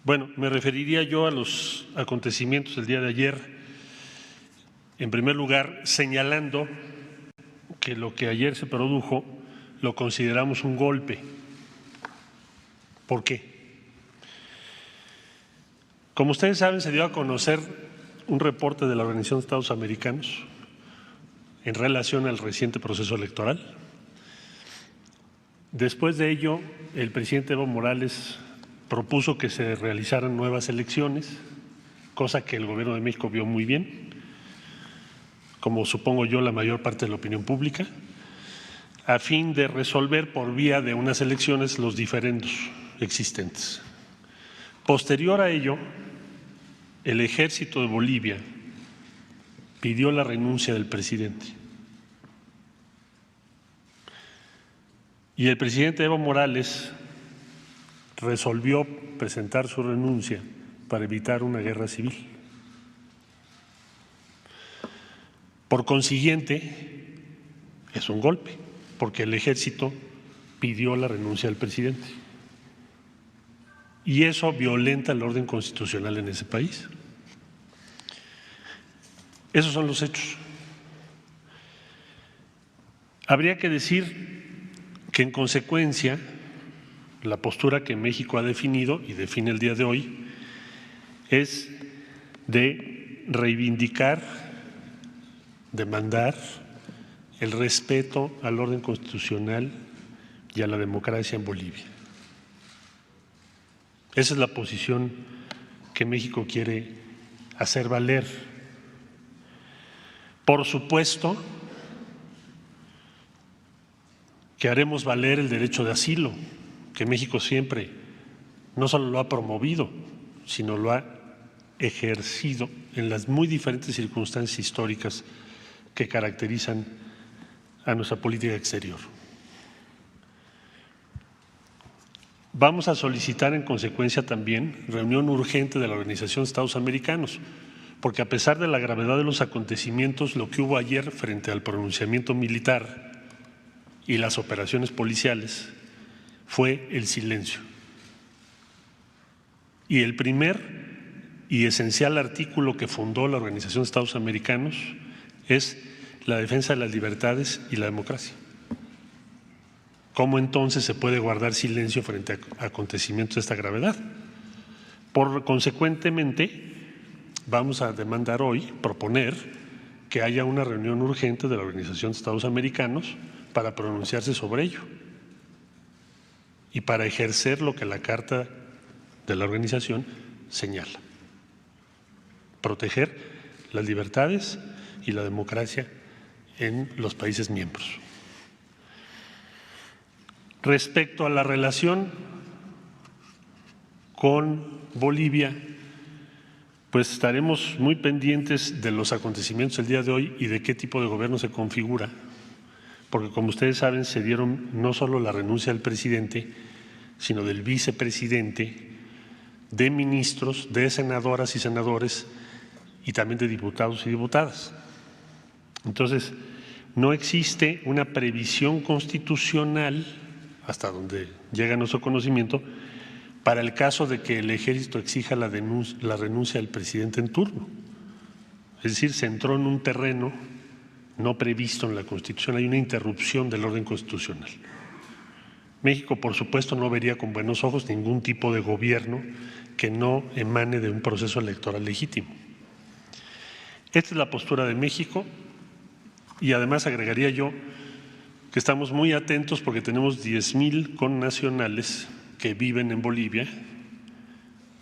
Bueno, me referiría yo a los acontecimientos del día de ayer, en primer lugar señalando que lo que ayer se produjo lo consideramos un golpe. ¿Por qué? Como ustedes saben, se dio a conocer un reporte de la Organización de Estados Americanos en relación al reciente proceso electoral. Después de ello, el presidente Evo Morales propuso que se realizaran nuevas elecciones, cosa que el Gobierno de México vio muy bien, como supongo yo la mayor parte de la opinión pública, a fin de resolver por vía de unas elecciones los diferendos existentes. Posterior a ello, el ejército de Bolivia pidió la renuncia del presidente. Y el presidente Evo Morales resolvió presentar su renuncia para evitar una guerra civil. Por consiguiente, es un golpe, porque el ejército pidió la renuncia del presidente. Y eso violenta el orden constitucional en ese país. Esos son los hechos. Habría que decir que en consecuencia la postura que México ha definido y define el día de hoy es de reivindicar, demandar el respeto al orden constitucional y a la democracia en Bolivia. Esa es la posición que México quiere hacer valer. Por supuesto que haremos valer el derecho de asilo, que México siempre no solo lo ha promovido, sino lo ha ejercido en las muy diferentes circunstancias históricas que caracterizan a nuestra política exterior. Vamos a solicitar en consecuencia también reunión urgente de la Organización de Estados Americanos, porque a pesar de la gravedad de los acontecimientos, lo que hubo ayer frente al pronunciamiento militar y las operaciones policiales fue el silencio. Y el primer y esencial artículo que fundó la Organización de Estados Americanos es la defensa de las libertades y la democracia. ¿Cómo entonces se puede guardar silencio frente a acontecimientos de esta gravedad? Consecuentemente, vamos a demandar hoy, proponer que haya una reunión urgente de la Organización de Estados Americanos para pronunciarse sobre ello y para ejercer lo que la Carta de la organización señala: proteger las libertades y la democracia en los países miembros. Respecto a la relación con Bolivia, pues estaremos muy pendientes de los acontecimientos del día de hoy y de qué tipo de gobierno se configura, porque como ustedes saben se dieron no solo la renuncia del presidente, sino del vicepresidente, de ministros, de senadoras y senadores y también de diputados y diputadas. Entonces, no existe una previsión constitucional, hasta donde llega nuestro conocimiento, para el caso de que el ejército exija la renuncia del presidente en turno. Es decir, se entró en un terreno no previsto en la Constitución, hay una interrupción del orden constitucional. México, por supuesto, no vería con buenos ojos ningún tipo de gobierno que no emane de un proceso electoral legítimo. Esta es la postura de México y además agregaría yo que estamos muy atentos porque tenemos 10,000 connacionales que viven en Bolivia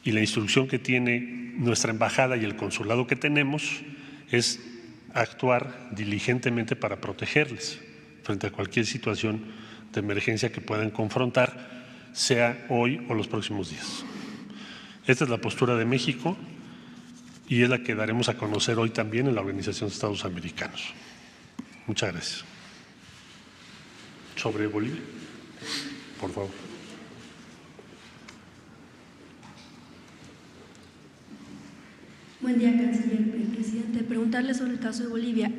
y la instrucción que tiene nuestra embajada y el consulado que tenemos es actuar diligentemente para protegerles frente a cualquier situación de emergencia que puedan confrontar, sea hoy o los próximos días. Esta es la postura de México y es la que daremos a conocer hoy también en la Organización de Estados Americanos. Muchas gracias. Sobre Bolivia, por favor. Buen día, canciller, presidente. Preguntarle sobre el caso de Bolivia.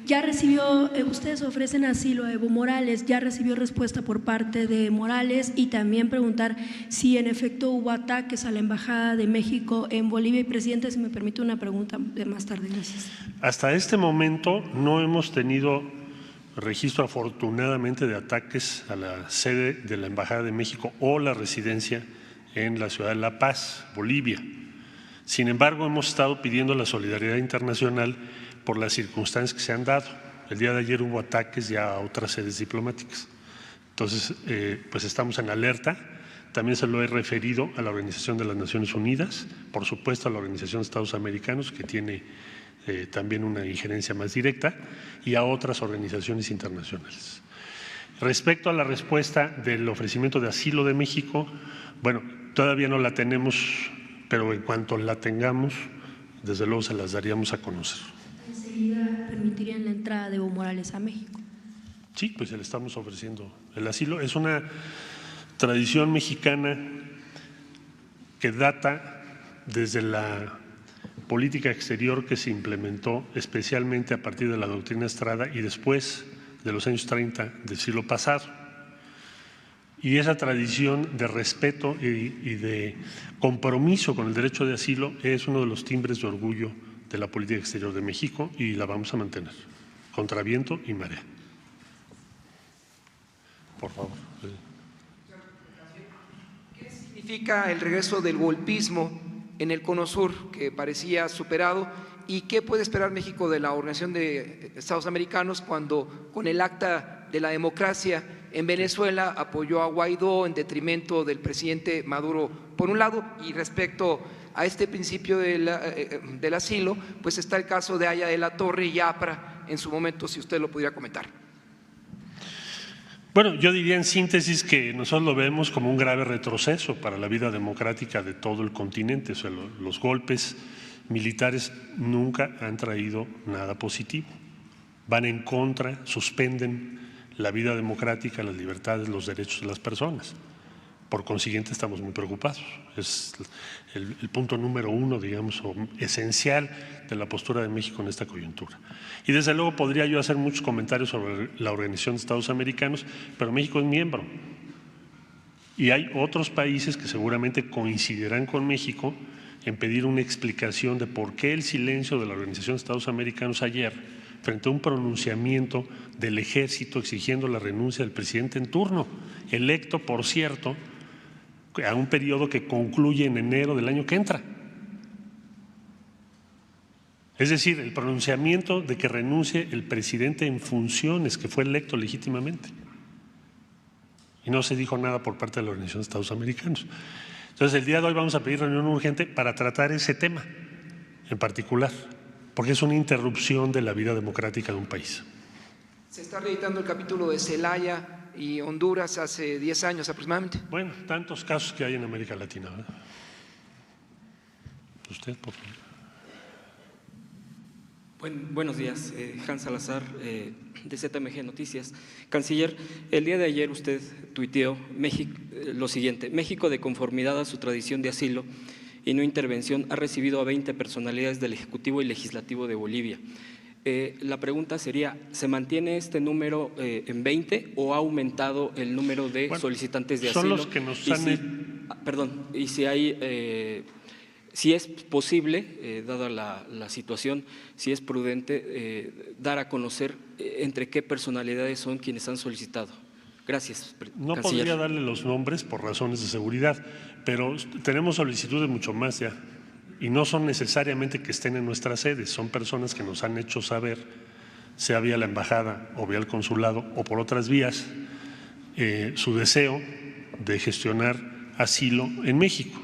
Ya recibió, ustedes ofrecen asilo a Evo Morales, ya recibió respuesta por parte de Morales, y también preguntar si en efecto hubo ataques a la Embajada de México en Bolivia. Y presidente, si me permite una pregunta de más tarde, gracias. Hasta este momento no hemos tenido registro, afortunadamente, de ataques a la sede de la Embajada de México o la residencia en la ciudad de La Paz, Bolivia. Sin embargo, hemos estado pidiendo la solidaridad internacional por las circunstancias que se han dado. El día de ayer hubo ataques ya a otras sedes diplomáticas. Entonces, pues estamos en alerta. También se lo he referido a la Organización de las Naciones Unidas, por supuesto a la Organización de Estados Americanos, que tiene también una injerencia más directa, y a otras organizaciones internacionales. Respecto a la respuesta del ofrecimiento de asilo de México, bueno, todavía no la tenemos, pero en cuanto la tengamos, desde luego se las daríamos a conocer. ¿Enseguida permitirían la entrada de Evo Morales a México? Sí, pues le estamos ofreciendo el asilo. Es una tradición mexicana que data desde la política exterior que se implementó especialmente a partir de la doctrina Estrada y después de los años 30 del siglo pasado. Y esa tradición de respeto y de compromiso con el derecho de asilo es uno de los timbres de orgullo de la política exterior de México, y la vamos a mantener, contra viento y marea. Por favor. ¿Qué significa el regreso del golpismo en el Cono Sur, que parecía superado, y qué puede esperar México de la Organización de Estados Americanos cuando, con el Acta de la Democracia en Venezuela, apoyó a Guaidó en detrimento del presidente Maduro por un lado? Y respecto a este principio del asilo, pues está el caso de Haya de la Torre y APRA en su momento, si usted lo pudiera comentar. Bueno, yo diría en síntesis que nosotros lo vemos como un grave retroceso para la vida democrática de todo el continente. O sea, los golpes militares nunca han traído nada positivo. Van en contra, suspenden la vida democrática, las libertades, los derechos de las personas. Por consiguiente, estamos muy preocupados. Es el punto número uno, digamos, o esencial de la postura de México en esta coyuntura. Y desde luego podría yo hacer muchos comentarios sobre la Organización de Estados Americanos, pero México es miembro. Y hay otros países que seguramente coincidirán con México en pedir una explicación de por qué el silencio de la Organización de Estados Americanos ayer, frente a un pronunciamiento del ejército exigiendo la renuncia del presidente en turno, electo, por cierto, a un periodo que concluye en enero del año que entra. Es decir, el pronunciamiento de que renuncie el presidente en funciones, que fue electo legítimamente. Y no se dijo nada por parte de la Organización de Estados Americanos. Entonces, el día de hoy vamos a pedir reunión urgente para tratar ese tema en particular, porque es una interrupción de la vida democrática de un país. Se está reeditando el capítulo de Celaya y Honduras hace 10 años aproximadamente. Bueno, tantos casos que hay en América Latina, ¿verdad? Usted, por favor. Buenos días, Hans Salazar, de ZMG Noticias. Canciller, el día de ayer usted tuiteó lo siguiente: México, de conformidad a su tradición de asilo y no intervención, ha recibido a 20 personalidades del Ejecutivo y Legislativo de Bolivia. La pregunta sería, ¿se mantiene este número en 20 o ha aumentado el número de solicitantes de asilo? Son los que nos han… Perdón, y si hay… si es posible, dada la situación, si es prudente dar a conocer entre qué personalidades son quienes han solicitado. Gracias, No canciller. podría darle los nombres por razones de seguridad, pero tenemos solicitudes mucho más ya, y no son necesariamente que estén en nuestras sedes, son personas que nos han hecho saber, sea vía la embajada o vía el consulado o por otras vías, su deseo de gestionar asilo en México.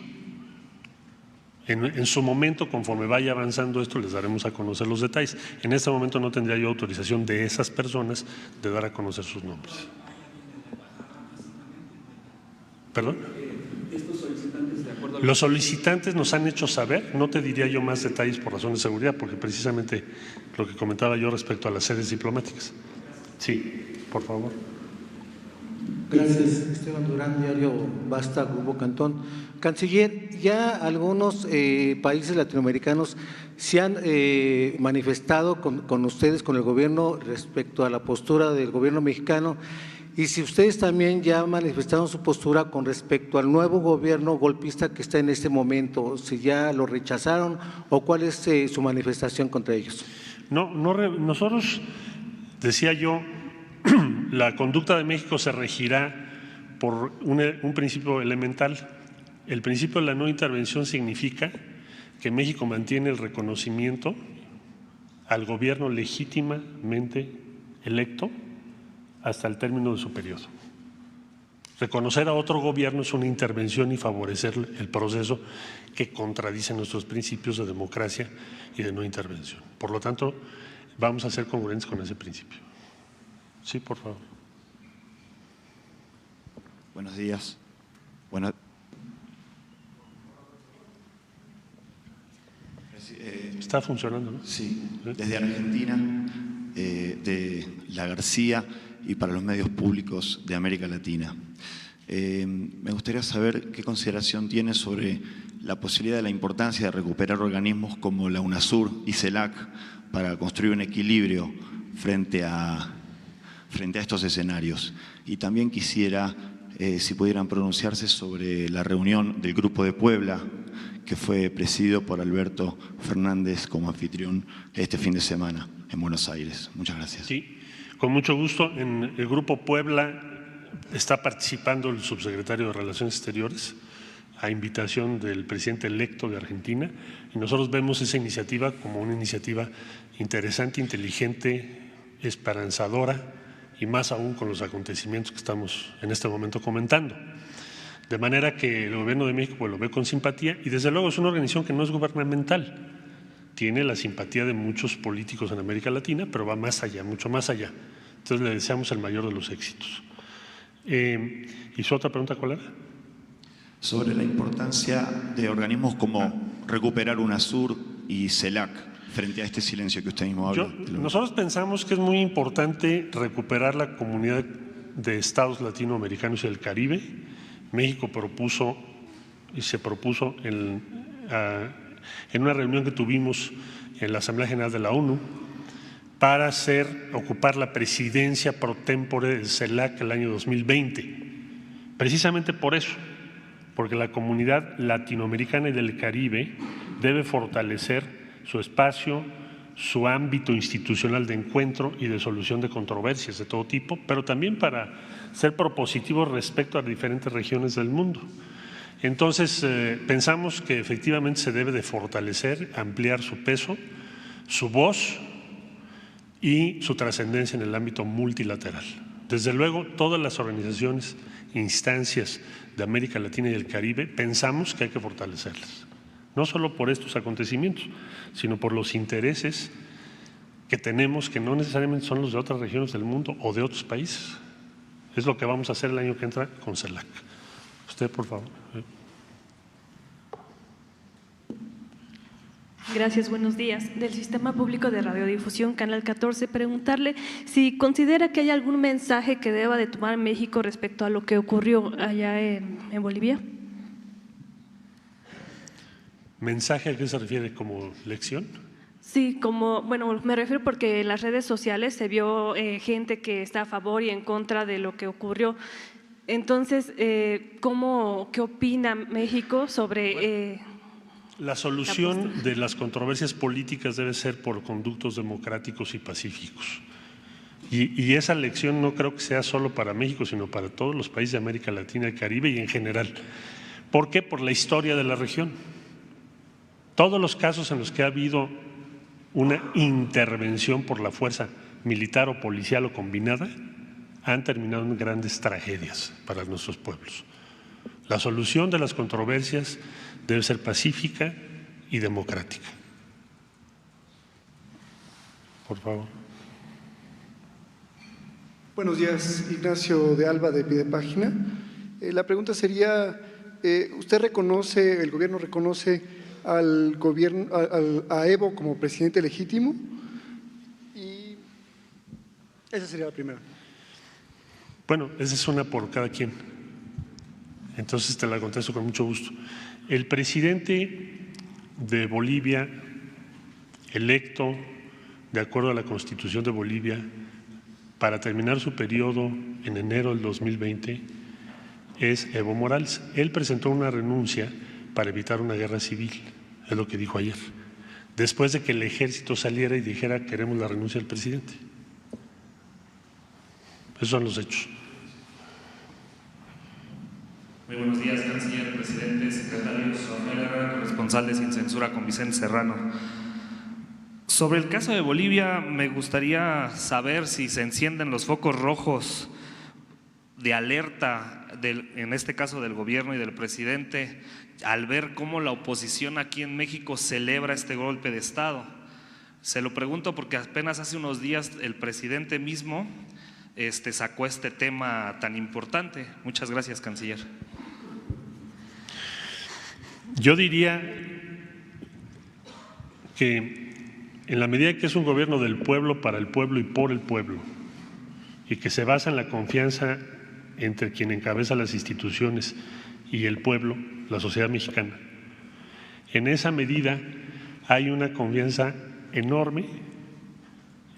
En su momento, conforme vaya avanzando esto, les daremos a conocer los detalles. En este momento no tendría yo autorización de esas personas de dar a conocer sus nombres. ¿Perdón? Los solicitantes nos han hecho saber, no te diría yo más detalles por razones de seguridad, porque precisamente lo que comentaba yo respecto a las sedes diplomáticas. Sí, por favor. Gracias, Esteban Durán, Diario Basta, Grupo Cantón. Canciller, ya algunos países latinoamericanos se han manifestado con ustedes, con el gobierno, respecto a la postura del gobierno mexicano, y si ustedes también ya manifestaron su postura con respecto al nuevo gobierno golpista que está en este momento, si ya lo rechazaron o cuál es su manifestación contra ellos. Nosotros, decía yo, la conducta de México se regirá por un principio elemental. El principio de la no intervención significa que México mantiene el reconocimiento al gobierno legítimamente electo hasta el término de su periodo. Reconocer a otro gobierno es una intervención y favorecer el proceso que contradice nuestros principios de democracia y de no intervención. Por lo tanto, vamos a ser congruentes con ese principio. Sí, por favor. Buenos días. Está funcionando, ¿no? Sí, desde Argentina, de La García y para los medios públicos de América Latina. Me gustaría saber qué consideración tiene sobre la posibilidad de la importancia de recuperar organismos como la UNASUR y CELAC para construir un equilibrio frente a estos escenarios. Y también quisiera, si pudieran pronunciarse sobre la reunión del Grupo de Puebla, que fue presidido por Alberto Fernández como anfitrión este fin de semana en Buenos Aires. Muchas gracias. Sí, con mucho gusto. En el Grupo Puebla está participando el subsecretario de Relaciones Exteriores a invitación del presidente electo de Argentina, y nosotros vemos esa iniciativa como una iniciativa interesante, inteligente, esperanzadora, y más aún con los acontecimientos que estamos en este momento comentando. De manera que el Gobierno de México lo ve con simpatía, y desde luego es una organización que no es gubernamental, tiene la simpatía de muchos políticos en América Latina, pero va más allá, mucho más allá. Entonces le deseamos el mayor de los éxitos. ¿Y su otra pregunta cuál era? Sobre la importancia de organismos como Recuperar UNASUR y CELAC frente a este silencio que usted mismo habla. Nosotros pensamos que es muy importante recuperar la comunidad de estados latinoamericanos y del Caribe. México propuso y se propuso en una reunión que tuvimos en la Asamblea General de la ONU para ocupar la presidencia pro tempore del CELAC el año 2020. Precisamente por eso, porque la comunidad latinoamericana y del Caribe debe fortalecer su espacio, su ámbito institucional de encuentro y de solución de controversias de todo tipo, pero también para ser propositivos respecto a diferentes regiones del mundo. Entonces, pensamos que efectivamente se debe de fortalecer, ampliar su peso, su voz y su trascendencia en el ámbito multilateral. Desde luego, todas las organizaciones, instancias de América Latina y el Caribe, pensamos que hay que fortalecerlas, no solo por estos acontecimientos, sino por los intereses que tenemos, que no necesariamente son los de otras regiones del mundo o de otros países. Es lo que vamos a hacer el año que entra con CELAC. Usted, por favor. Gracias, buenos días. Del Sistema Público de Radiodifusión, Canal 14, preguntarle si considera que hay algún mensaje que deba de tomar México respecto a lo que ocurrió allá en Bolivia. ¿Mensaje a qué se refiere? ¿Como lección? Sí, bueno, me refiero porque en las redes sociales se vio gente que está a favor y en contra de lo que ocurrió. Entonces, ¿qué opina México sobre… La solución de las controversias políticas debe ser por conductos democráticos y pacíficos. Y esa lección no creo que sea solo para México, sino para todos los países de América Latina y Caribe y en general. ¿Por qué? Por la historia de la región. Todos los casos en los que ha habido una intervención por la fuerza militar o policial o combinada han terminado en grandes tragedias para nuestros pueblos. La solución de las controversias debe ser pacífica y democrática. Por favor. Buenos días, Ignacio de Alba de Pidepágina. La pregunta sería, ¿usted reconoce, el gobierno reconoce al gobierno, a Evo como presidente legítimo? Y esa sería la primera. Bueno, esa es una por cada quien. Entonces te la contesto con mucho gusto. El presidente de Bolivia, electo de acuerdo a la Constitución de Bolivia, para terminar su periodo en enero del 2020, es Evo Morales. Él presentó una renuncia para evitar una guerra civil, es lo que dijo ayer, después de que el ejército saliera y dijera queremos la renuncia del presidente. Esos son los hechos. Muy buenos días, canciller, presidente, secretarios, corresponsal de Sin Censura con Vicente Serrano. Sobre el caso de Bolivia, me gustaría saber si se encienden los focos rojos de alerta, en este caso del gobierno y del presidente, al ver cómo la oposición aquí en México celebra este golpe de Estado. Se lo pregunto porque apenas hace unos días el presidente mismo sacó este tema tan importante. Muchas gracias, canciller. Yo diría que en la medida que es un gobierno del pueblo, para el pueblo y por el pueblo, y que se basa en la confianza entre quien encabeza las instituciones y el pueblo, la sociedad mexicana, en esa medida hay una confianza enorme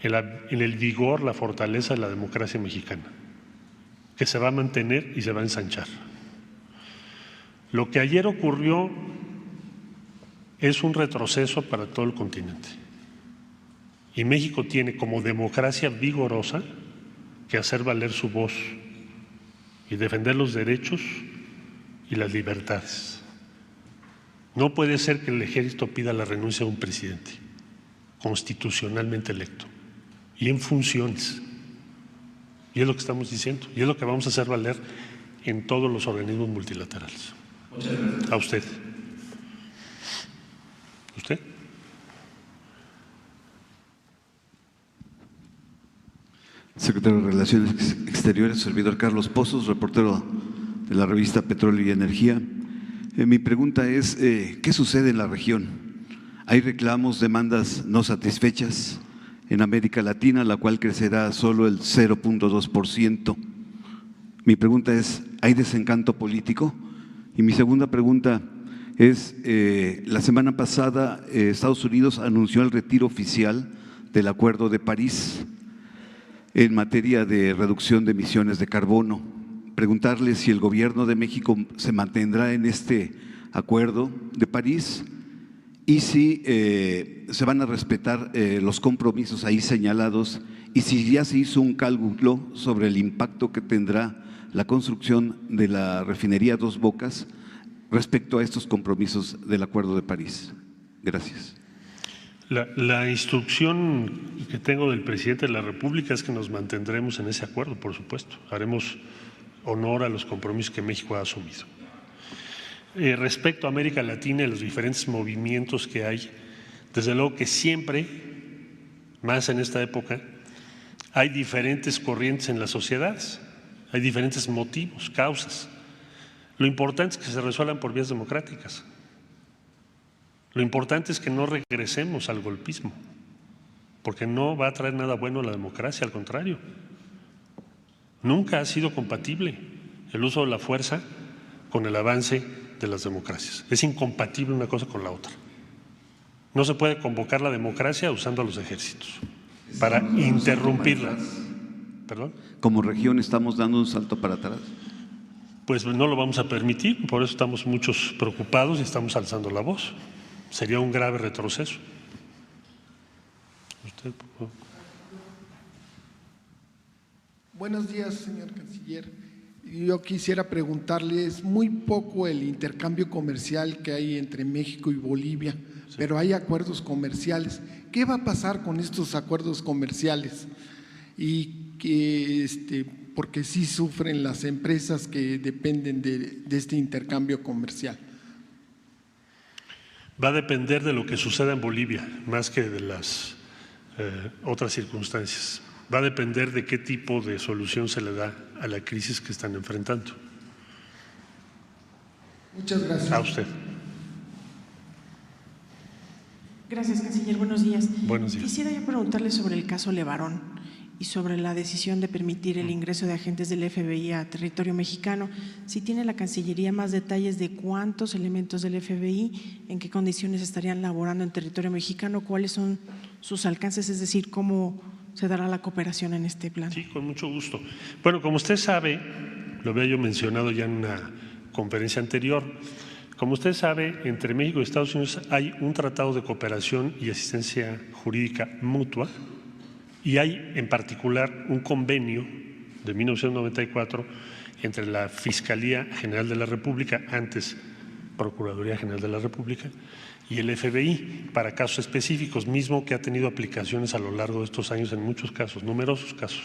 en el vigor, la fortaleza de la democracia mexicana, que se va a mantener y se va a ensanchar. Lo que ayer ocurrió es un retroceso para todo el continente. Y México tiene como democracia vigorosa que hacer valer su voz y defender los derechos y las libertades. No puede ser que el ejército pida la renuncia de un presidente constitucionalmente electo y en funciones. Y es lo que estamos diciendo, y es lo que vamos a hacer valer en todos los organismos multilaterales. Muchas gracias. A usted. ¿Usted? Secretario de Relaciones Exteriores, servidor Carlos Pozos, reportero de la revista Petróleo y Energía. Mi pregunta es, ¿qué sucede en la región? ¿Hay reclamos, demandas no satisfechas en América Latina, la cual crecerá solo el 0.2%? Mi pregunta es, ¿hay desencanto político? Y mi segunda pregunta es, la semana pasada Estados Unidos anunció el retiro oficial del Acuerdo de París en materia de reducción de emisiones de carbono. Preguntarle si el gobierno de México se mantendrá en este acuerdo de París y si se van a respetar los compromisos ahí señalados y si ya se hizo un cálculo sobre el impacto que tendrá la construcción de la refinería Dos Bocas respecto a estos compromisos del Acuerdo de París. Gracias. La instrucción que tengo del presidente de la República es que nos mantendremos en ese acuerdo, por supuesto. Haremos honor a los compromisos que México ha asumido. Respecto a América Latina y los diferentes movimientos que hay, desde luego que siempre, más en esta época, hay diferentes corrientes en las sociedades, hay diferentes motivos, causas. Lo importante es que se resuelvan por vías democráticas. Lo importante es que no regresemos al golpismo, porque no va a traer nada bueno a la democracia, al contrario. Nunca ha sido compatible el uso de la fuerza con el avance de las democracias. Es incompatible una cosa con la otra. No se puede convocar la democracia usando a los ejércitos para interrumpirla. ¿Perdón? Como región estamos dando un salto para atrás. Pues no lo vamos a permitir, por eso estamos muchos preocupados y estamos alzando la voz. Sería un grave retroceso. Usted, por favor. Buenos días, señor canciller. Yo quisiera preguntarle, es muy poco el intercambio comercial que hay entre México y Bolivia, sí, pero hay acuerdos comerciales. ¿Qué va a pasar con estos acuerdos comerciales? Y que porque sí sufren las empresas que dependen de este intercambio comercial. Va a depender de lo que suceda en Bolivia, más que de las otras circunstancias. Va a depender de qué tipo de solución se le da a la crisis que están enfrentando. Muchas gracias. A usted. Gracias, canciller. Buenos días. Buenos días. Quisiera yo preguntarle sobre el caso Levarón. y sobre la decisión de permitir el ingreso de agentes del FBI a territorio mexicano. Si tiene la Cancillería más detalles de cuántos elementos del FBI, en qué condiciones estarían laborando en territorio mexicano, cuáles son sus alcances, es decir, cómo se dará la cooperación en este plan. Sí, con mucho gusto. Bueno, como usted sabe, lo había yo mencionado ya en una conferencia anterior, como usted sabe, entre México y Estados Unidos hay un tratado de cooperación y asistencia jurídica mutua, y hay en particular un convenio de 1994 entre la Fiscalía General de la República, antes Procuraduría General de la República, y el FBI para casos específicos, mismo que ha tenido aplicaciones a lo largo de estos años en muchos casos, numerosos casos.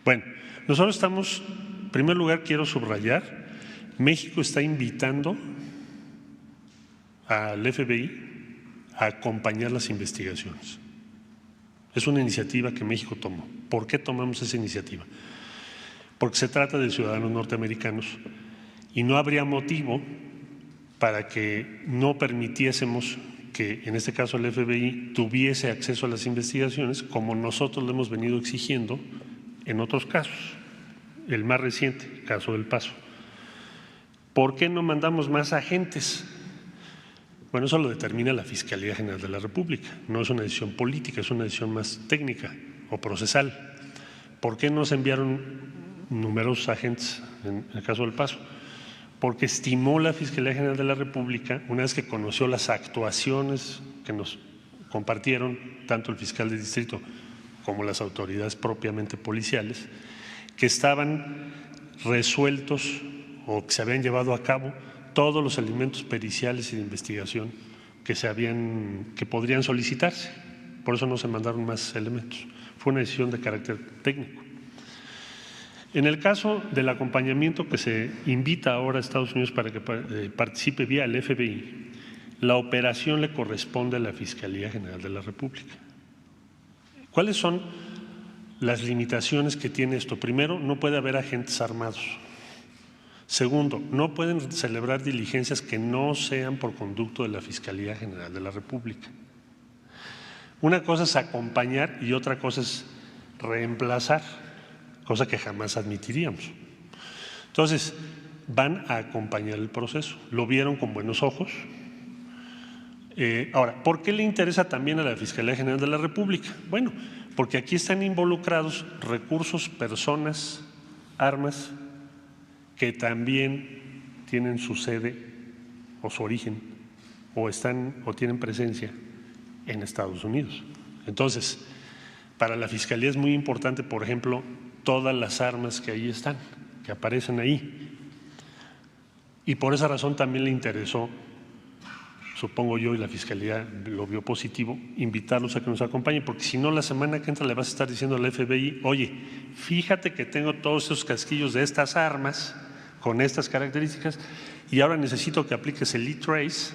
Bueno, nosotros estamos, en primer lugar quiero subrayar, México está invitando al FBI a acompañar las investigaciones. Es una iniciativa que México tomó. ¿Por qué tomamos esa iniciativa? Porque se trata de ciudadanos norteamericanos y no habría motivo para que no permitiésemos que, en este caso, el FBI tuviese acceso a las investigaciones como nosotros lo hemos venido exigiendo en otros casos. El más reciente, el caso del Paso. ¿Por qué no mandamos más agentes? Bueno, eso lo determina la Fiscalía General de la República, no es una decisión política, es una decisión más técnica o procesal. ¿Por qué no se enviaron numerosos agentes en el caso del Paso? Porque estimó la Fiscalía General de la República, una vez que conoció las actuaciones que nos compartieron tanto el fiscal de distrito como las autoridades propiamente policiales, que estaban resueltos o que se habían llevado a cabo todos los elementos periciales y de investigación que podrían solicitarse. Por eso no se mandaron más elementos. Fue una decisión de carácter técnico. En el caso del acompañamiento que se invita ahora a Estados Unidos para que participe vía el FBI, la operación le corresponde a la Fiscalía General de la República. ¿Cuáles son las limitaciones que tiene esto? Primero, no puede haber agentes armados. Segundo, no pueden celebrar diligencias que no sean por conducto de la Fiscalía General de la República. Una cosa es acompañar y otra cosa es reemplazar, cosa que jamás admitiríamos. Entonces, van a acompañar el proceso. Lo vieron con buenos ojos. Ahora, ¿por qué le interesa también a la Fiscalía General de la República? Bueno, porque aquí están involucrados recursos, personas, armas, que también tienen su sede o su origen o tienen presencia en Estados Unidos. Entonces, para la Fiscalía es muy importante, por ejemplo, todas las armas que ahí están, que aparecen ahí. Y por esa razón también le interesó, supongo yo, y la Fiscalía lo vio positivo, invitarlos a que nos acompañen, porque si no, la semana que entra le vas a estar diciendo al FBI, oye, fíjate que tengo todos esos casquillos de estas armas con estas características y ahora necesito que apliques el E-Trace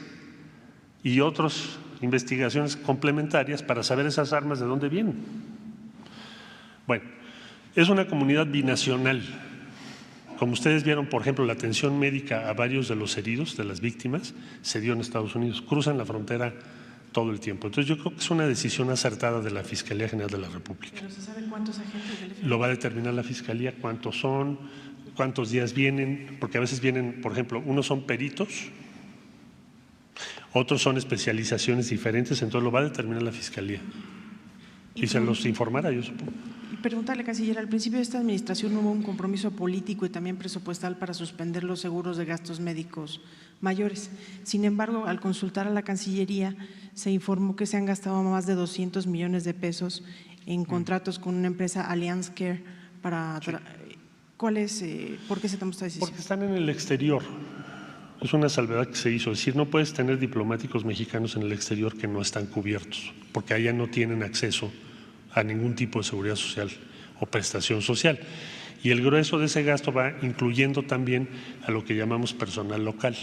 y otras investigaciones complementarias para saber esas armas de dónde vienen. Bueno, es una comunidad binacional. Como ustedes vieron, por ejemplo, la atención médica a varios de los heridos, de las víctimas, se dio en Estados Unidos, cruzan la frontera todo el tiempo. Entonces yo creo que es una decisión acertada de la Fiscalía General de la República. ¿Pero se sabe cuántos agentes del FBI? Lo va a determinar la Fiscalía, cuántos son, cuántos días vienen, porque a veces vienen, por ejemplo, unos son peritos, otros son especializaciones diferentes, entonces lo va a determinar la Fiscalía. Y se los informará, yo supongo. Y preguntarle, canciller, al principio de esta administración hubo un compromiso político y también presupuestal para suspender los seguros de gastos médicos mayores. Sin embargo, al consultar a la Cancillería, se informó que se han gastado más de 200 millones de pesos en contratos con una empresa, Allianz Care, para… Sí. ¿Cuál es, por qué se tomó esta decisión? Porque están en el exterior. Es una salvedad que se hizo. Es decir, no puedes tener diplomáticos mexicanos en el exterior que no están cubiertos, porque allá no tienen acceso a ningún tipo de seguridad social o prestación social. Y el grueso de ese gasto va incluyendo también a lo que llamamos personal local.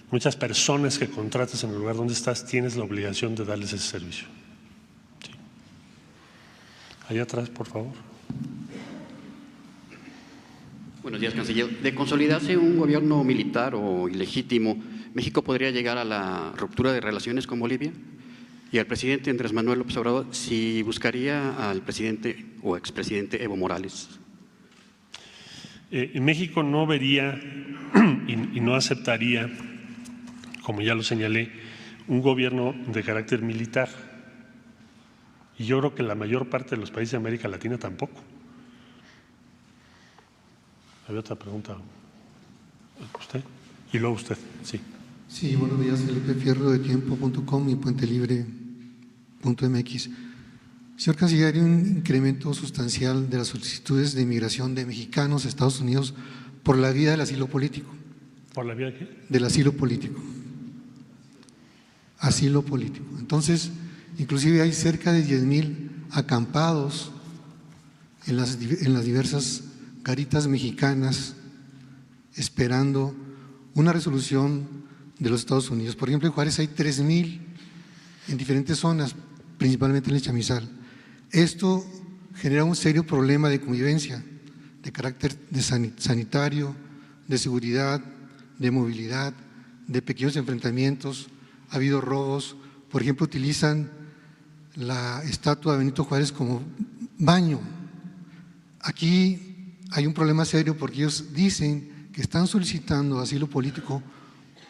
Muchas personas que contratas en el lugar donde estás, tienes la obligación de darles ese servicio. Sí. Allá atrás, por favor. Buenos días, canciller. De consolidarse un gobierno militar o ilegítimo, ¿México podría llegar a la ruptura de relaciones con Bolivia? y al presidente Andrés Manuel López Obrador si buscaría al presidente o expresidente Evo Morales. México no vería y no aceptaría, como ya lo señalé, un gobierno de carácter militar. Y yo creo que la mayor parte de los países de América Latina tampoco. ¿Había otra pregunta? ¿Usted? Y luego usted, sí. Sí, buenos días, Felipe Fierro de Tiempo.com y puentelibre.mx. Señor Canciller, hay un incremento sustancial de las solicitudes de inmigración de mexicanos a Estados Unidos por la vía del asilo político. ¿Por la vía de qué? Del asilo político. Asilo político. Entonces, inclusive hay cerca de 10,000 acampados en las diversas garitas mexicanas esperando una resolución de los Estados Unidos. Por ejemplo, en Juárez hay 3,000 en diferentes zonas, principalmente en el Chamizal. Esto genera un serio problema de convivencia, de carácter sanitario, de seguridad, de movilidad, de pequeños enfrentamientos. Ha habido robos, por ejemplo, utilizan la estatua de Benito Juárez como baño. Aquí hay un problema serio porque ellos dicen que están solicitando asilo político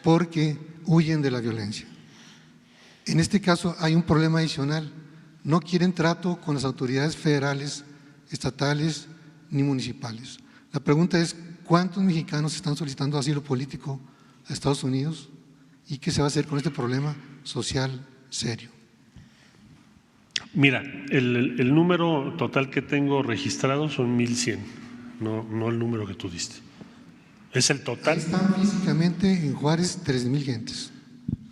porque huyen de la violencia. En este caso hay un problema adicional. No quieren trato con las autoridades federales, estatales ni municipales. La pregunta es, ¿cuántos mexicanos están solicitando asilo político a Estados Unidos? ¿Y qué se va a hacer con este problema social serio? Mira, el número total que tengo registrado son 1,100, no el número que tú diste. Es el total. Están físicamente en Juárez 3,000 gentes.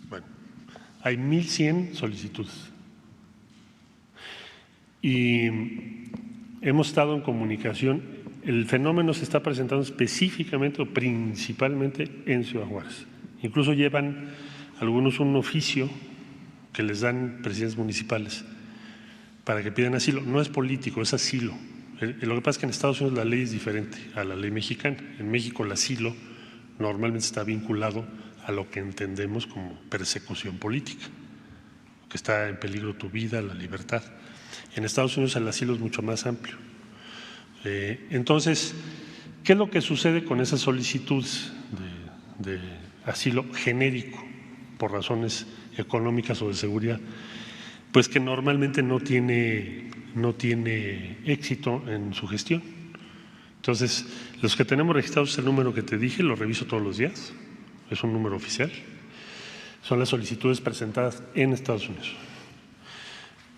Bueno, hay 1,100 solicitudes. Y hemos estado en comunicación. El fenómeno se está presentando específicamente o principalmente en Ciudad Juárez. Incluso llevan algunos un oficio que les dan presidentes municipales para que pidan asilo. No es político, es asilo. Lo que pasa es que en Estados Unidos la ley es diferente a la ley mexicana. En México el asilo normalmente está vinculado a lo que entendemos como persecución política, que está en peligro tu vida, la libertad. En Estados Unidos el asilo es mucho más amplio. Entonces, ¿qué es lo que sucede con esas solicitudes de asilo genérico por razones económicas o de seguridad? Pues que normalmente no tiene éxito en su gestión. Entonces, los que tenemos registrados es el número que te dije, lo reviso todos los días, es un número oficial, son las solicitudes presentadas en Estados Unidos.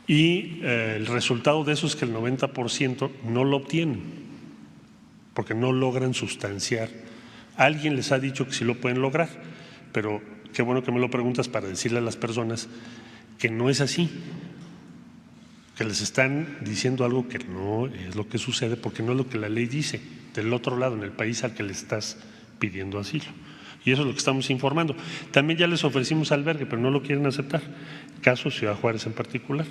Y el resultado de eso es que el 90% no lo obtienen, porque no logran sustanciar. Alguien les ha dicho que sí lo pueden lograr, pero qué bueno que me lo preguntas para decirle a las personas que no es así, que les están diciendo algo que no es lo que sucede, porque no es lo que la ley dice, del otro lado, en el país al que le estás pidiendo asilo. Y eso es lo que estamos informando. También ya les ofrecimos albergue, pero no lo quieren aceptar, caso Ciudad Juárez en particular,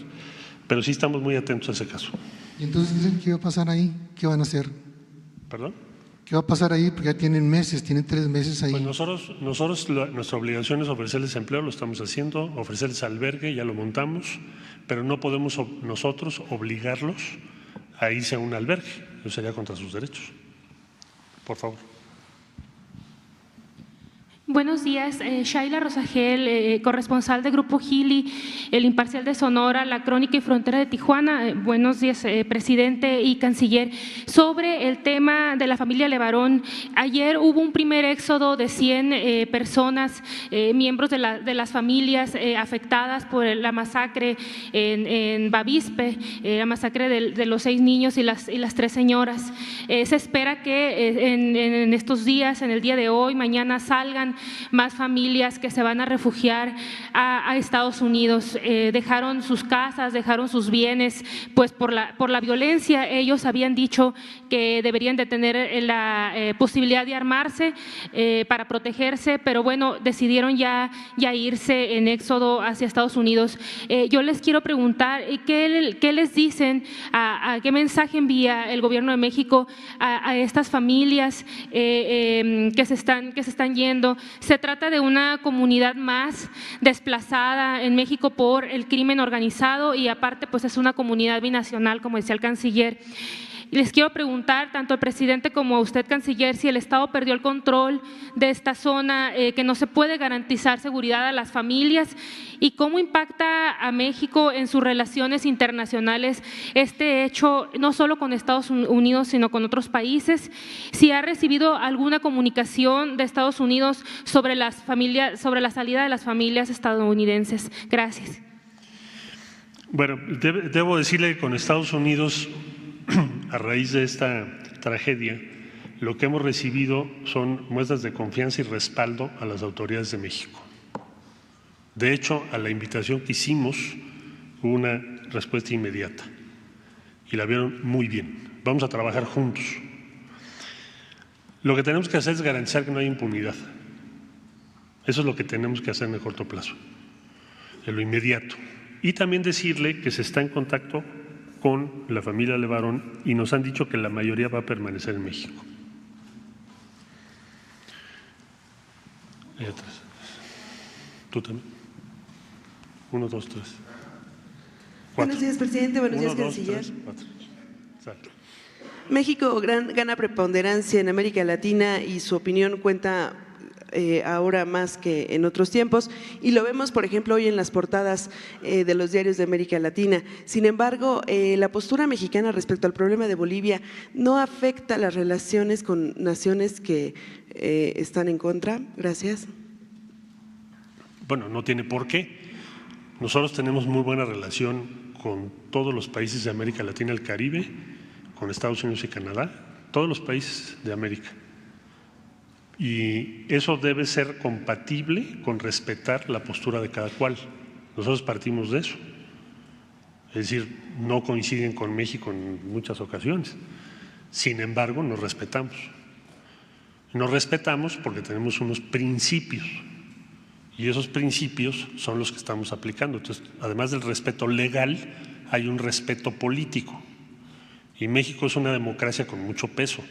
pero sí estamos muy atentos a ese caso. ¿Y entonces qué va a pasar ahí? ¿Qué van a hacer? ¿Perdón? ¿Qué va a pasar ahí? Porque ya tienen meses, tienen 3 meses ahí. Pues nosotros nuestra obligación es ofrecerles empleo, lo estamos haciendo, ofrecerles albergue, ya lo montamos, pero no podemos nosotros obligarlos a irse a un albergue, eso sería contra sus derechos. Por favor. Buenos días, Shaila Rosagel, corresponsal de Grupo Gili, El Imparcial de Sonora, La Crónica y Frontera de Tijuana. Buenos días, presidente y canciller. Sobre el tema de la familia Levarón, ayer hubo un primer éxodo de 100 personas, miembros de las familias afectadas por la masacre en Bavispe, la masacre de los 6 niños y las 3 señoras. Se espera que en estos días, en el día de hoy, mañana salgan más familias que se van a refugiar a Estados Unidos. Dejaron sus casas, dejaron sus bienes, pues por la violencia. Ellos habían dicho que deberían de tener la posibilidad de armarse para protegerse, pero bueno, decidieron ya irse en éxodo hacia Estados Unidos. Yo les quiero preguntar, ¿qué les dicen, qué mensaje envía el gobierno de México a estas familias que se están yendo? se trata de una comunidad más desplazada en México por el crimen organizado y aparte pues es una comunidad binacional, como decía el canciller. Les quiero preguntar, tanto al presidente como a usted, canciller, si el Estado perdió el control de esta zona, que no se puede garantizar seguridad a las familias y cómo impacta a México en sus relaciones internacionales este hecho, no solo con Estados Unidos, sino con otros países. Si ha recibido alguna comunicación de Estados Unidos sobre la salida de las familias estadounidenses. Gracias. Bueno, debo decirle que con Estados Unidos, a raíz de esta tragedia, lo que hemos recibido son muestras de confianza y respaldo a las autoridades de México. De hecho, a la invitación que hicimos hubo una respuesta inmediata y la vieron muy bien. Vamos a trabajar juntos. Lo que tenemos que hacer es garantizar que no hay impunidad. Eso es lo que tenemos que hacer en el corto plazo, en lo inmediato. Y también decirle que se está en contacto con la familia Levarón y nos han dicho que la mayoría va a permanecer en México. Ahí atrás. ¿Tú también? 1, 2, 3. 4. Buenos días, presidente. Buenos días, canciller. 4. México gana preponderancia en América Latina y su opinión cuenta ahora más que en otros tiempos, y lo vemos, por ejemplo, hoy en las portadas de los diarios de América Latina. Sin embargo, la postura mexicana respecto al problema de Bolivia no afecta las relaciones con naciones que están en contra. Gracias. Bueno, no tiene por qué. Nosotros tenemos muy buena relación con todos los países de América Latina y el Caribe, con Estados Unidos y Canadá, todos los países de América. Y eso debe ser compatible con respetar la postura de cada cual. Nosotros partimos de eso. Es decir, no coinciden con México en muchas ocasiones. Sin embargo, nos respetamos. Nos respetamos porque tenemos unos principios y esos principios son los que estamos aplicando. Entonces, además del respeto legal, hay un respeto político. Y México es una democracia con mucho peso.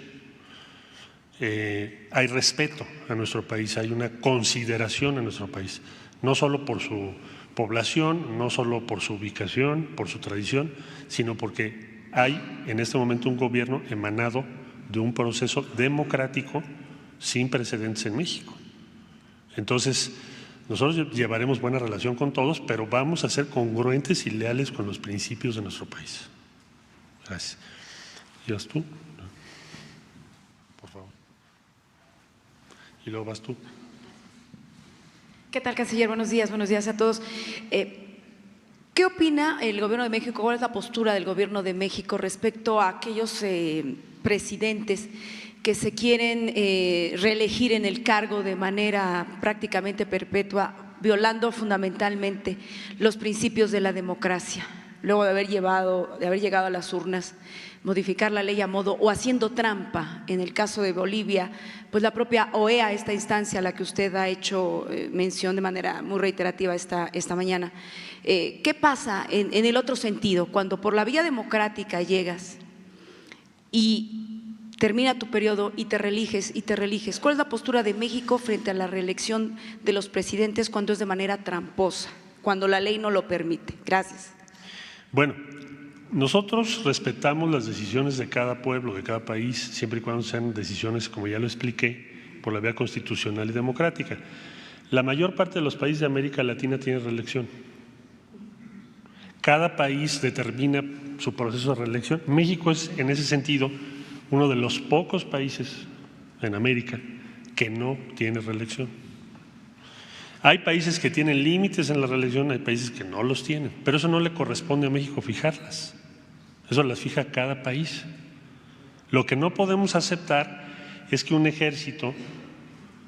Hay respeto a nuestro país, hay una consideración a nuestro país, no solo por su población, no solo por su ubicación, por su tradición, sino porque hay en este momento un gobierno emanado de un proceso democrático sin precedentes en México. Entonces, nosotros llevaremos buena relación con todos, pero vamos a ser congruentes y leales con los principios de nuestro país. Gracias. ¿Y vas tú? Por favor. Y luego vas tú. ¿Qué tal, canciller? Buenos días a todos. ¿Qué opina el Gobierno de México? ¿Cuál es la postura del Gobierno de México respecto a aquellos presidentes que se quieren reelegir en el cargo de manera prácticamente perpetua, violando fundamentalmente los principios de la democracia, luego de haber llegado a las urnas, modificar la ley a modo o haciendo trampa? En el caso de Bolivia, pues la propia OEA, esta instancia a la que usted ha hecho mención de manera muy reiterativa esta mañana. ¿Qué pasa en el otro sentido? Cuando por la vía democrática llegas y termina tu periodo y te reeliges, ¿cuál es la postura de México frente a la reelección de los presidentes cuando es de manera tramposa, cuando la ley no lo permite? Gracias. Bueno, nosotros respetamos las decisiones de cada pueblo, de cada país, siempre y cuando sean decisiones, como ya lo expliqué, por la vía constitucional y democrática. La mayor parte de los países de América Latina tiene reelección. Cada país determina su proceso de reelección. México es, en ese sentido, uno de los pocos países en América que no tiene reelección. Hay países que tienen límites en la reelección, hay países que no los tienen, pero eso no le corresponde a México fijarlas. Eso las fija cada país. Lo que no podemos aceptar es que un ejército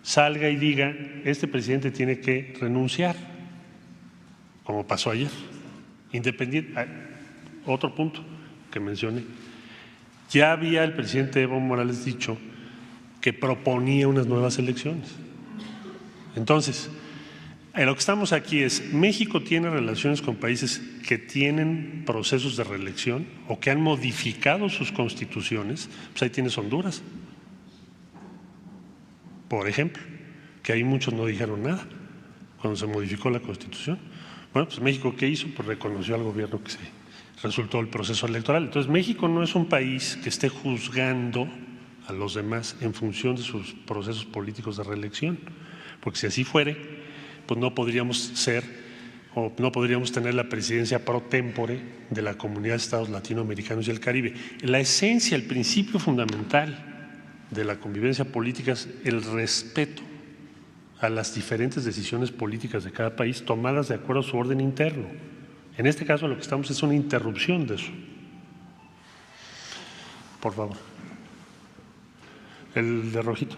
salga y diga: este presidente tiene que renunciar, como pasó ayer. Otro punto que mencioné. Ya había el presidente Evo Morales dicho que proponía unas nuevas elecciones. Entonces, lo que estamos aquí es: México tiene relaciones con países que tienen procesos de reelección o que han modificado sus constituciones. Pues ahí tienes Honduras, por ejemplo, que ahí muchos no dijeron nada cuando se modificó la Constitución. Bueno, pues México, ¿qué hizo? Pues reconoció al gobierno que se resultó el proceso electoral. Entonces, México no es un país que esté juzgando a los demás en función de sus procesos políticos de reelección, porque si así fuere, pues no podríamos ser o no podríamos tener la presidencia pro tempore de la Comunidad de Estados Latinoamericanos y el Caribe. La esencia, el principio fundamental de la convivencia política es el respeto a las diferentes decisiones políticas de cada país tomadas de acuerdo a su orden interno. En este caso lo que estamos es una interrupción de eso. Por favor. El de rojito.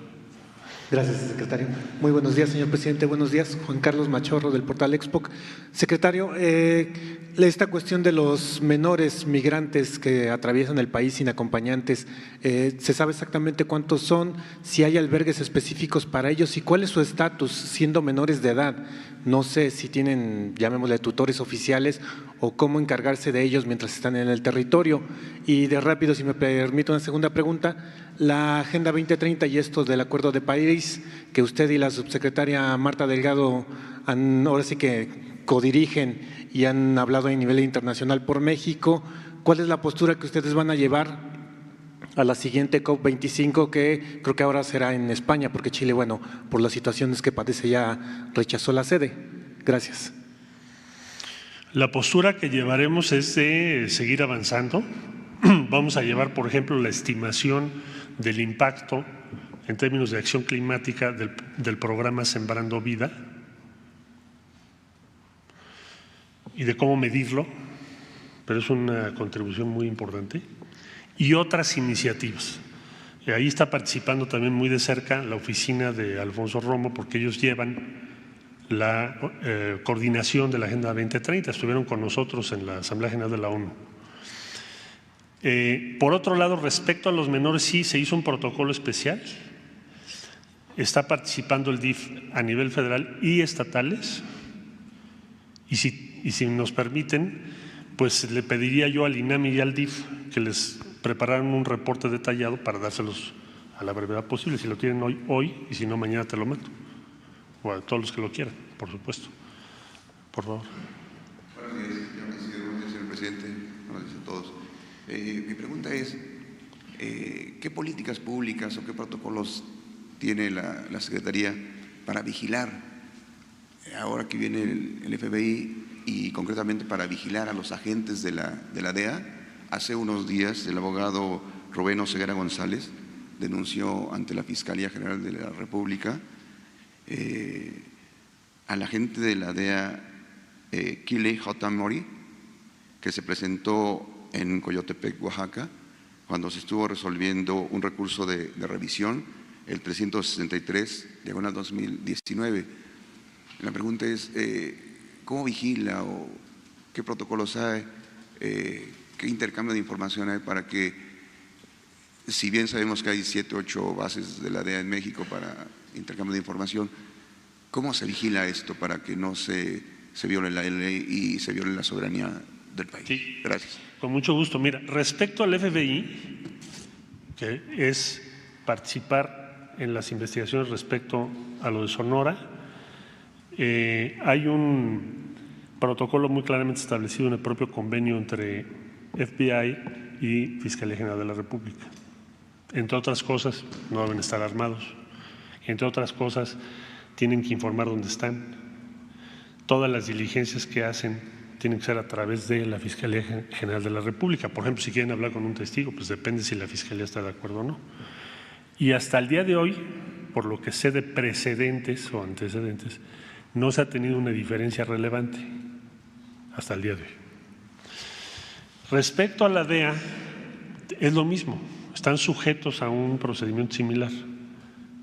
Gracias, secretario. Muy buenos días, señor presidente. Buenos días, Juan Carlos Machorro, del portal Expoc. Secretario, esta cuestión de los menores migrantes que atraviesan el país sin acompañantes, ¿se sabe exactamente cuántos son? Si hay albergues específicos para ellos y cuál es su estatus siendo menores de edad. No sé si tienen, llamémosle, tutores oficiales o cómo encargarse de ellos mientras están en el territorio. Y de rápido, si me permite una segunda pregunta, la Agenda 2030 y esto del Acuerdo de París, que usted y la subsecretaria Marta Delgado ahora sí que codirigen y han hablado a nivel internacional por México, ¿cuál es la postura que ustedes van a llevar a la siguiente COP25, que creo que ahora será en España, porque Chile, bueno, por las situaciones que padece ya rechazó la sede? Gracias. La postura que llevaremos es de seguir avanzando. Vamos a llevar, por ejemplo, la estimación del impacto en términos de acción climática del programa Sembrando Vida y de cómo medirlo, pero es una contribución muy importante, y otras iniciativas. Ahí está participando también muy de cerca la oficina de Alfonso Romo, porque ellos llevan la coordinación de la Agenda 2030, estuvieron con nosotros en la Asamblea General de la ONU. Por otro lado, respecto a los menores, sí se hizo un protocolo especial, está participando el DIF a nivel federal y estatales, y si nos permiten, pues le pediría yo al INAMI y al DIF que les prepararan un reporte detallado para dárselos a la brevedad posible, si lo tienen hoy, y si no mañana te lo mando, o a todos los que lo quieran, por supuesto. Por favor. Buenos días, señor presidente. Buenos días a todos. Mi pregunta es, ¿qué políticas públicas o qué protocolos tiene la Secretaría para vigilar, ahora que viene el FBI, y concretamente para vigilar a los agentes de la DEA? Hace unos días el abogado Rubén Ceguera González denunció ante la Fiscalía General de la República al agente de la DEA, Kile J. Mori, que se presentó en Coyotepec, Oaxaca, cuando se estuvo resolviendo un recurso de revisión, el 363/2019. La pregunta es, ¿cómo vigila o qué protocolos hay, qué intercambio de información hay para que, si bien sabemos que hay 7 u 8 bases de la DEA en México para intercambio de información, cómo se vigila esto para que no se viole la ley y se viole la soberanía del país? Sí, gracias. Con mucho gusto. Mira, respecto al FBI, que es participar en las investigaciones respecto a lo de Sonora, hay un protocolo muy claramente establecido en el propio convenio entre FBI y Fiscalía General de la República. Entre otras cosas, no deben estar armados. Entre otras cosas, tienen que informar dónde están. Todas las diligencias que hacen tienen que ser a través de la Fiscalía General de la República. Por ejemplo, si quieren hablar con un testigo, pues depende si la Fiscalía está de acuerdo o no. Y hasta el día de hoy, por lo que sé de precedentes o antecedentes, no se ha tenido una diferencia relevante hasta el día de hoy. Respecto a la DEA, es lo mismo, están sujetos a un procedimiento similar.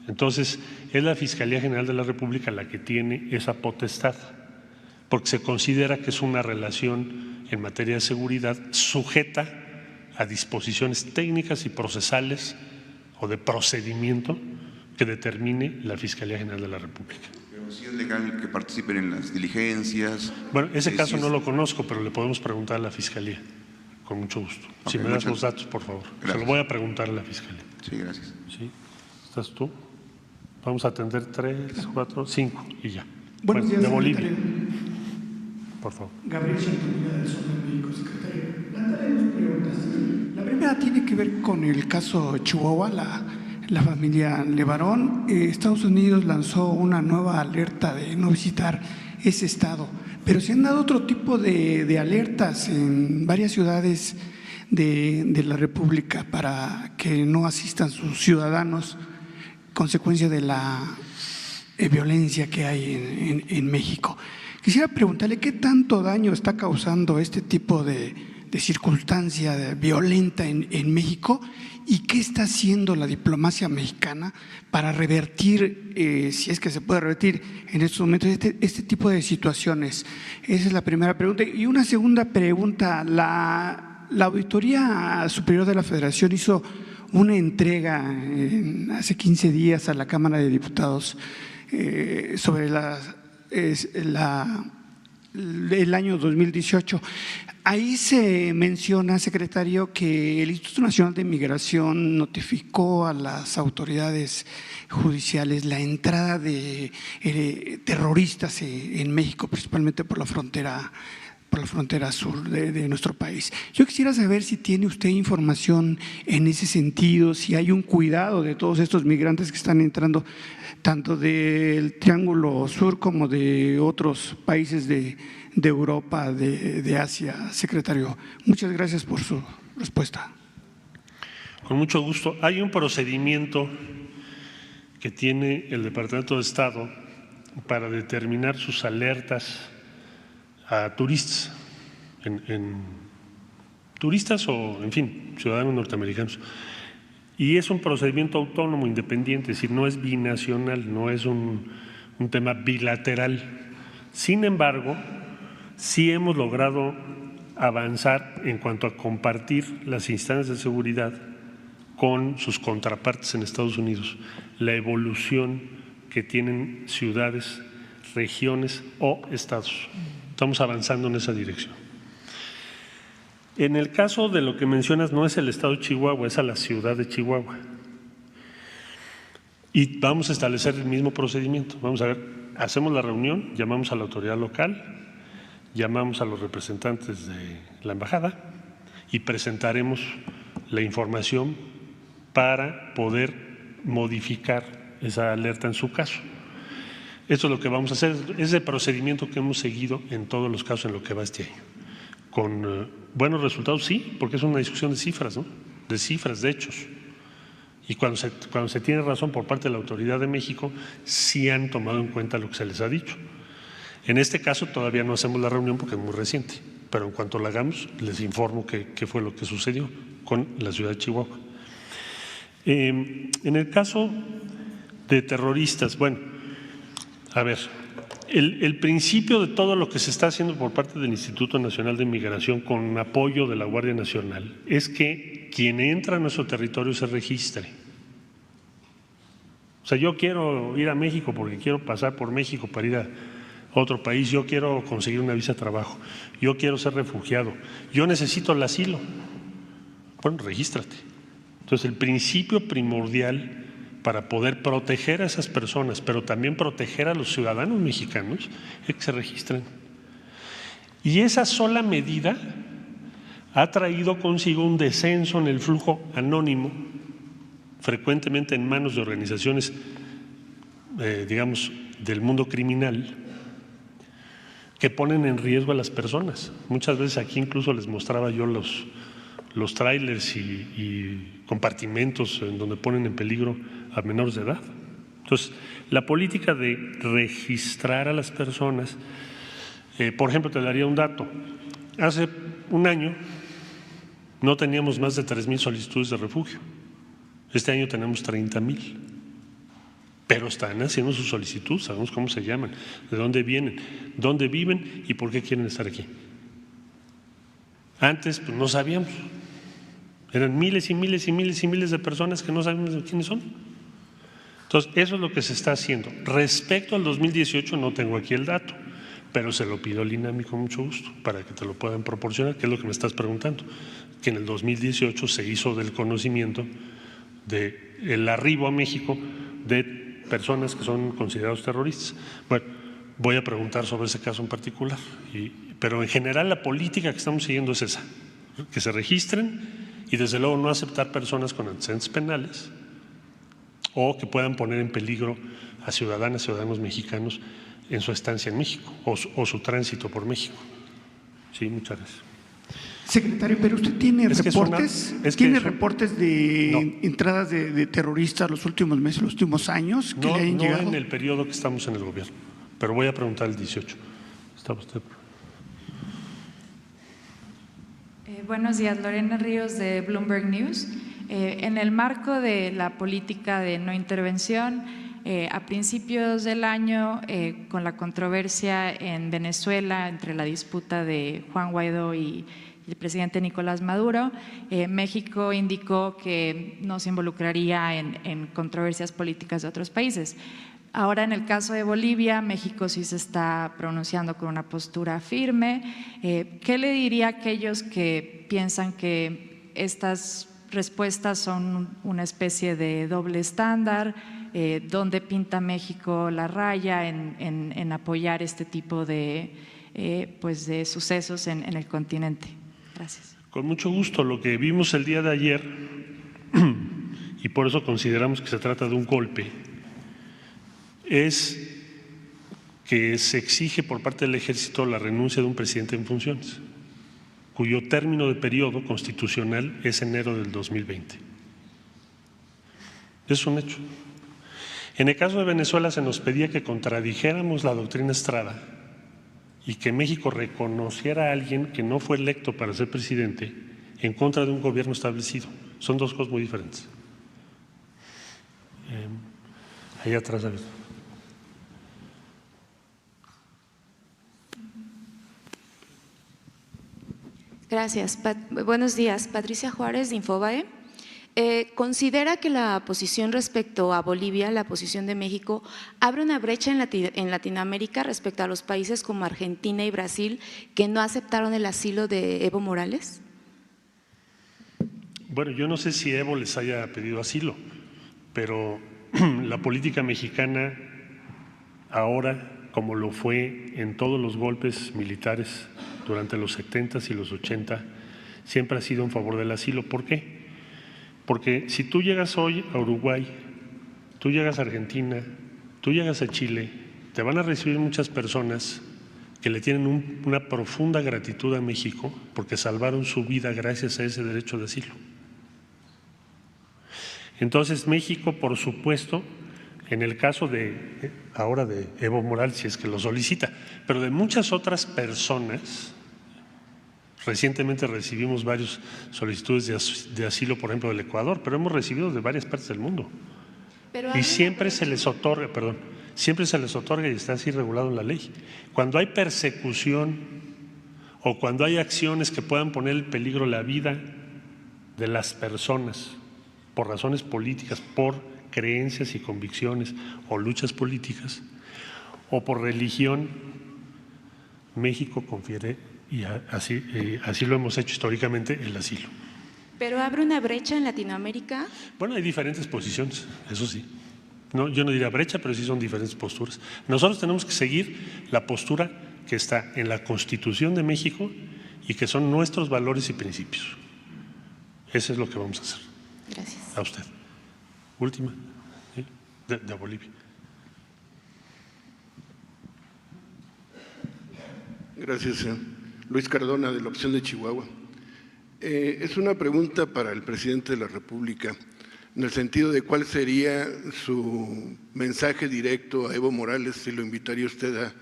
Entonces, es la Fiscalía General de la República la que tiene esa potestad, porque se considera que es una relación en materia de seguridad sujeta a disposiciones técnicas y procesales o de procedimiento que determine la Fiscalía General de la República. Pero sí es legal que participen en las diligencias. Bueno, ese caso no lo conozco, pero le podemos preguntar a la Fiscalía, con mucho gusto. Si me das los datos, por favor. Se lo voy a preguntar a la Fiscalía. Sí, gracias. ¿Sí? ¿Estás tú? Vamos a atender 3, 4, 5 y ya. Buenos días, de Bolivia. secretario. Por favor. Gabriel Chantonina del Sol de México, secretario. Plantearé dos preguntas. La primera tiene que ver con el caso Chihuahua, la familia Levarón. Estados Unidos lanzó una nueva alerta de no visitar ese estado, pero se han dado otro tipo de alertas en varias ciudades de la República para que no asistan sus ciudadanos, consecuencia de la violencia que hay en México. Quisiera preguntarle qué tanto daño está causando este tipo de circunstancia violenta en México y qué está haciendo la diplomacia mexicana para revertir, si es que se puede revertir en estos momentos, este tipo de situaciones. Esa es la primera pregunta. Y una segunda pregunta, la Auditoría Superior de la Federación hizo una entrega hace 15 días a la Cámara de Diputados sobre el año 2018. Ahí se menciona, secretario, que el Instituto Nacional de Migración notificó a las autoridades judiciales la entrada de terroristas en México, principalmente por la frontera sur de nuestro país. Yo quisiera saber si tiene usted información en ese sentido, si hay un cuidado de todos estos migrantes que están entrando tanto del Triángulo Sur como de otros países de Europa, de Asia. Secretario, muchas gracias por su respuesta. Con mucho gusto. Hay un procedimiento que tiene el Departamento de Estado para determinar sus alertas a turistas, turistas o, en fin, ciudadanos norteamericanos. Y es un procedimiento autónomo, independiente, es decir, no es binacional, no es un tema bilateral. Sin embargo, sí hemos logrado avanzar en cuanto a compartir las instancias de seguridad con sus contrapartes en Estados Unidos, la evolución que tienen ciudades, regiones o estados. Estamos avanzando en esa dirección. En el caso de lo que mencionas, no es el estado de Chihuahua, es a la ciudad de Chihuahua. Y vamos a establecer el mismo procedimiento. Vamos a ver, hacemos la reunión, llamamos a la autoridad local, llamamos a los representantes de la embajada y presentaremos la información para poder modificar esa alerta en su caso. Esto es lo que vamos a hacer, es el procedimiento que hemos seguido en todos los casos en lo que va este año. Con buenos resultados, sí, porque es una discusión de cifras, ¿no? De cifras, de hechos. Y cuando se tiene razón por parte de la Autoridad de México, sí han tomado en cuenta lo que se les ha dicho. En este caso todavía no hacemos la reunión porque es muy reciente, pero en cuanto la hagamos les informo qué fue lo que sucedió con la ciudad de Chihuahua. En el caso de terroristas, bueno, a ver, el principio de todo lo que se está haciendo por parte del Instituto Nacional de Migración con apoyo de la Guardia Nacional es que quien entra a nuestro territorio se registre. O sea, yo quiero ir a México porque quiero pasar por México para ir a otro país, yo quiero conseguir una visa de trabajo, yo quiero ser refugiado, yo necesito el asilo. Bueno, regístrate. Entonces, el principio primordial para poder proteger a esas personas, pero también proteger a los ciudadanos mexicanos, es que se registren. Y esa sola medida ha traído consigo un descenso en el flujo anónimo, frecuentemente en manos de organizaciones, digamos, del mundo criminal, que ponen en riesgo a las personas. Muchas veces aquí incluso les mostraba yo los trailers y compartimentos en donde ponen en peligro a menores de edad. Entonces, la política de registrar a las personas, por ejemplo, te daría un dato. Hace un año no teníamos más de 3,000 solicitudes de refugio. Este año tenemos 30,000. Pero están haciendo su solicitud, sabemos cómo se llaman, de dónde vienen, dónde viven y por qué quieren estar aquí. Antes pues, no sabíamos. Eran miles y miles y miles y miles de personas que no sabemos de quiénes son. Entonces, eso es lo que se está haciendo. Respecto al 2018, no tengo aquí el dato, pero se lo pido al INAMI con mucho gusto para que te lo puedan proporcionar, que es lo que me estás preguntando. Que en el 2018 se hizo del conocimiento del arribo a México de personas que son considerados terroristas. Bueno, voy a preguntar sobre ese caso en particular, pero en general la política que estamos siguiendo es esa, que se registren y desde luego no aceptar personas con antecedentes penales o que puedan poner en peligro a ciudadanas y ciudadanos mexicanos en su estancia en México o su tránsito por México. Sí, muchas gracias. Secretario, pero usted tiene reportes de entradas de terroristas los últimos meses, los últimos años que le hayan llegado. No en el periodo que estamos en el gobierno, pero voy a preguntar el 18. ¿Está usted? Buenos días, Lorena Ríos de Bloomberg News. En el marco de la política de no intervención, a principios del año, con la controversia en Venezuela entre la disputa de Juan Guaidó y el presidente Nicolás Maduro, México indicó que no se involucraría en controversias políticas de otros países. Ahora, en el caso de Bolivia, México sí se está pronunciando con una postura firme. ¿Qué le diría a aquellos que piensan que estas respuestas son una especie de doble estándar? ¿Dónde pinta México la raya en apoyar este tipo de sucesos en el continente? Gracias. Con mucho gusto. Lo que vimos el día de ayer, y por eso consideramos que se trata de un golpe, es que se exige por parte del Ejército la renuncia de un presidente en funciones, cuyo término de periodo constitucional es enero del 2020. Es un hecho. En el caso de Venezuela se nos pedía que contradijéramos la doctrina Estrada y que México reconociera a alguien que no fue electo para ser presidente en contra de un gobierno establecido. Son dos cosas muy diferentes. Ahí atrás, David. Gracias. Buenos días. Patricia Juárez de Infobae. ¿Considera que la posición respecto a Bolivia, la posición de México, abre una brecha en Latinoamérica respecto a los países como Argentina y Brasil que no aceptaron el asilo de Evo Morales? Bueno, yo no sé si Evo les haya pedido asilo, pero la política mexicana ahora, como lo fue en todos los golpes militares durante los 70s y los 80, siempre ha sido en favor del asilo. ¿Por qué? Porque si tú llegas hoy a Uruguay, tú llegas a Argentina, tú llegas a Chile, te van a recibir muchas personas que le tienen una profunda gratitud a México porque salvaron su vida gracias a ese derecho de asilo. Entonces México, por supuesto, en el caso ahora de Evo Morales, si es que lo solicita, pero de muchas otras personas. Recientemente recibimos varias solicitudes de asilo, por ejemplo, del Ecuador, pero hemos recibido de varias partes del mundo. Y siempre se les otorga, y está así regulado en la ley. Cuando hay persecución o cuando hay acciones que puedan poner en peligro la vida de las personas por razones políticas, por creencias y convicciones o luchas políticas o por religión, México confiere, y así lo hemos hecho históricamente, el asilo. ¿Pero abre una brecha en Latinoamérica? Bueno, hay diferentes posiciones, eso sí. No, yo no diría brecha, pero sí son diferentes posturas. Nosotros tenemos que seguir la postura que está en la Constitución de México y que son nuestros valores y principios. Eso es lo que vamos a hacer. Gracias. A usted. Última, ¿sí? de Bolivia. Gracias, señor. Luis Cardona, de la opción de Chihuahua. Es una pregunta para el presidente de la República, en el sentido de cuál sería su mensaje directo a Evo Morales, si lo invitaría usted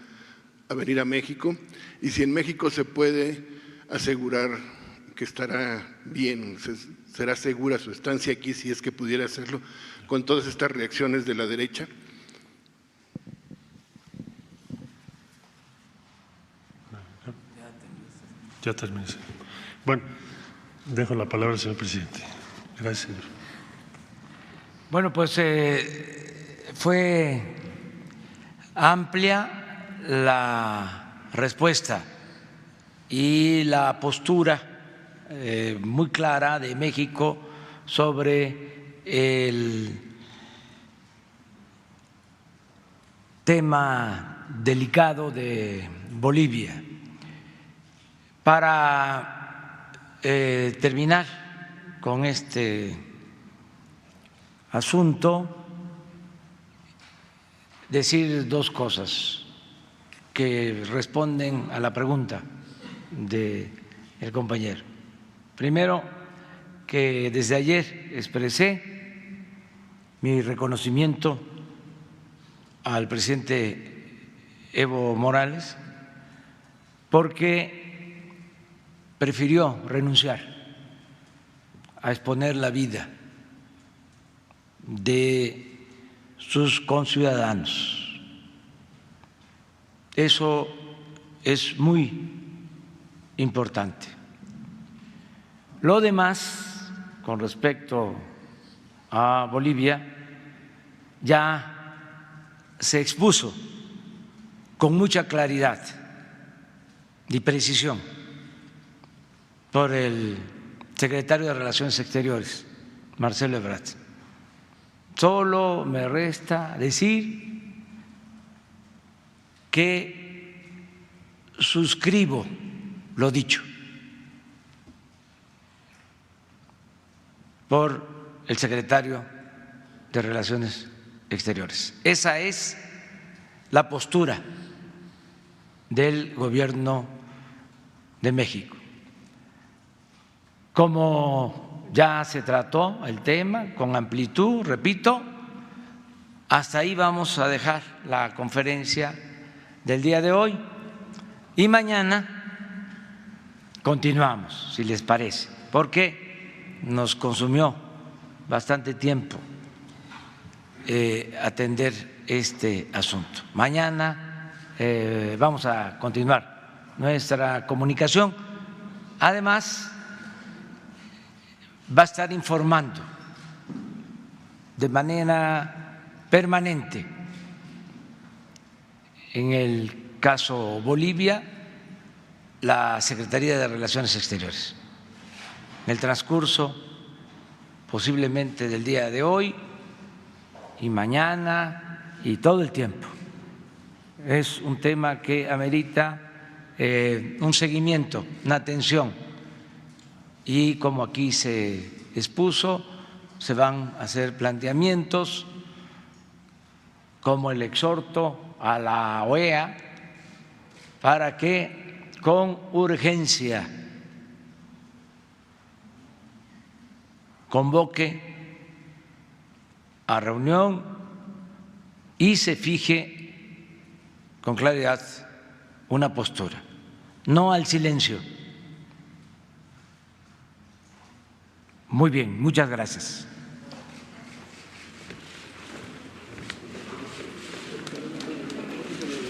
a venir a México, y si en México se puede asegurar que estará bien, será segura su estancia aquí, si es que pudiera hacerlo, con todas estas reacciones de la derecha. Ya terminé. Bueno, dejo la palabra al señor presidente. Gracias, señor. Bueno, pues fue amplia la respuesta y la postura muy clara de México sobre tema delicado de Bolivia. Para terminar con este asunto, decir dos cosas que responden a la pregunta del compañero. Primero, que desde ayer expresé mi reconocimiento al presidente Evo Morales porque prefirió renunciar a exponer la vida de sus conciudadanos. Eso es muy importante. Lo demás, con respecto a Bolivia, ya se expuso con mucha claridad y precisión por el secretario de Relaciones Exteriores, Marcelo Ebrard. Solo me resta decir que suscribo lo dicho por el secretario de Relaciones Exteriores. Esa es la postura del Gobierno de México. Como ya se trató el tema con amplitud, repito, hasta ahí vamos a dejar la conferencia del día de hoy y mañana continuamos, si les parece, porque nos consumió bastante tiempo atender este asunto. Mañana vamos a continuar nuestra comunicación. Además, va a estar informando de manera permanente. En el caso Bolivia, la Secretaría de Relaciones Exteriores. En el transcurso posiblemente del día de hoy y mañana y todo el tiempo. Es un tema que amerita un seguimiento, una atención. Y como aquí se expuso, se van a hacer planteamientos como el exhorto a la OEA para que con urgencia convoque a reunión y se fije con claridad una postura, no al silencio. Muy bien, muchas gracias.